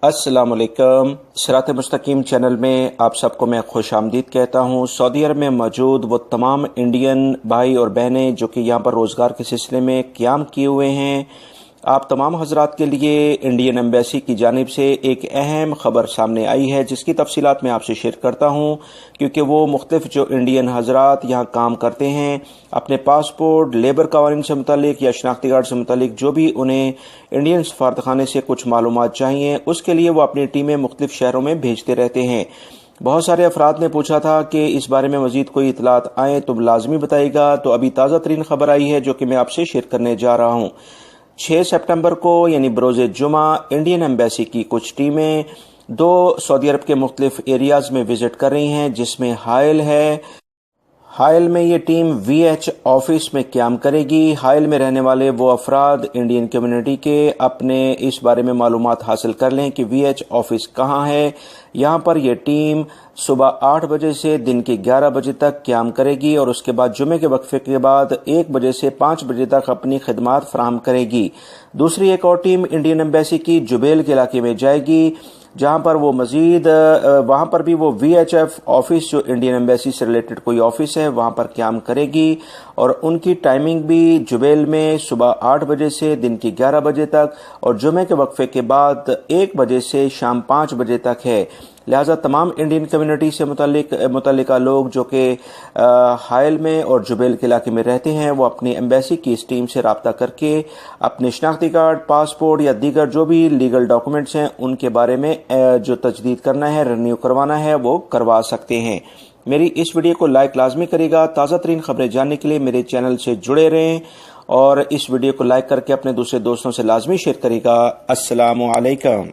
अस्सलाम वालेकुम। सिरात मुस्तकीम चैनल में आप सबको मैं खुश आमदीद कहता हूँ। सऊदी अरब में मौजूद वो तमाम इंडियन भाई और बहनें जो कि यहाँ पर रोज़गार के सिलसिले में क़याम किए हुए हैं, आप तमाम हजरात के लिए इंडियन एम्बेसी की जानिब से एक अहम ख़बर सामने आई है, जिसकी तफसीलात मैं आपसे शेयर करता हूँ, क्योंकि वो मुख्तलिफ जो इंडियन हजरात यहाँ काम करते हैं, अपने पासपोर्ट, लेबर कवानीन से मुतालिक या शनाख्ती कार्ड से मुतालिक जो भी उन्हें इंडियन सफारतखाने से कुछ मालूमात चाहिए, उसके लिए वो अपनी टीमें मुख्तलिफ शहरों में भेजते रहते हैं। बहुत सारे अफराद ने पूछा था कि इस बारे में मजीद कोई इतलात आए तो लाजमी बताइएगा। तो अभी ताज़ा तरीन खबर आई है जो कि मैं आपसे शेयर करने जा रहा हूँ। 6 सितंबर को यानी बरोज़े जुमा इंडियन एम्बेसी की कुछ टीमें 2 सऊदी अरब के मुख्तलिफ एरियाज में विजिट कर रही हैं, जिसमें हाइल है। हाइल में ये टीम VH ऑफिस में क़याम करेगी। हाइल में रहने वाले वो अफराद इंडियन कम्युनिटी के अपने इस बारे में मालूमात हासिल कर लें कि VH ऑफिस कहाँ है। यहाँ पर यह टीम सुबह 8 बजे से दिन के 11 बजे तक क़याम करेगी और उसके बाद जुमे के वक्फे के बाद 1 बजे से 5 बजे तक अपनी खिदमात फराहम करेगी। दूसरी एक और टीम इंडियन एम्बेसी की जुबेल के इलाके में जाएगी, जहां पर वो मजीद वहां पर भी वो VHF ऑफिस जो इंडियन एम्बेसी से रिलेटेड कोई ऑफिस है वहां पर क़याम करेगी और उनकी टाइमिंग भी जुबेल में सुबह 8 बजे से दिन के 11 बजे तक और जुमे के वक्फे के बाद 1 बजे से शाम 5 बजे तक है। लिहाजा तमाम इंडियन कम्युनिटी से मुतल्लिका लोग जो कि हाइल में और जुबेल के इलाके में रहते हैं, वो अपनी एम्बेसी की इस टीम से रब्ता करके अपने शनाख्ती कार्ड, पासपोर्ट या दीगर जो भी लीगल डॉक्यूमेंट्स हैं उनके बारे में जो तजदीद करना है, रिन्यू करवाना है, वो करवा सकते हैं। मेरी इस वीडियो को लाइक लाजमी करेगा। ताज़ा तरीन खबरें जानने के लिए मेरे चैनल से जुड़े रहें और इस वीडियो को लाइक करके अपने दूसरे दोस्तों से लाजमी शेयर करेगा। अस्सलामु अलैकुम।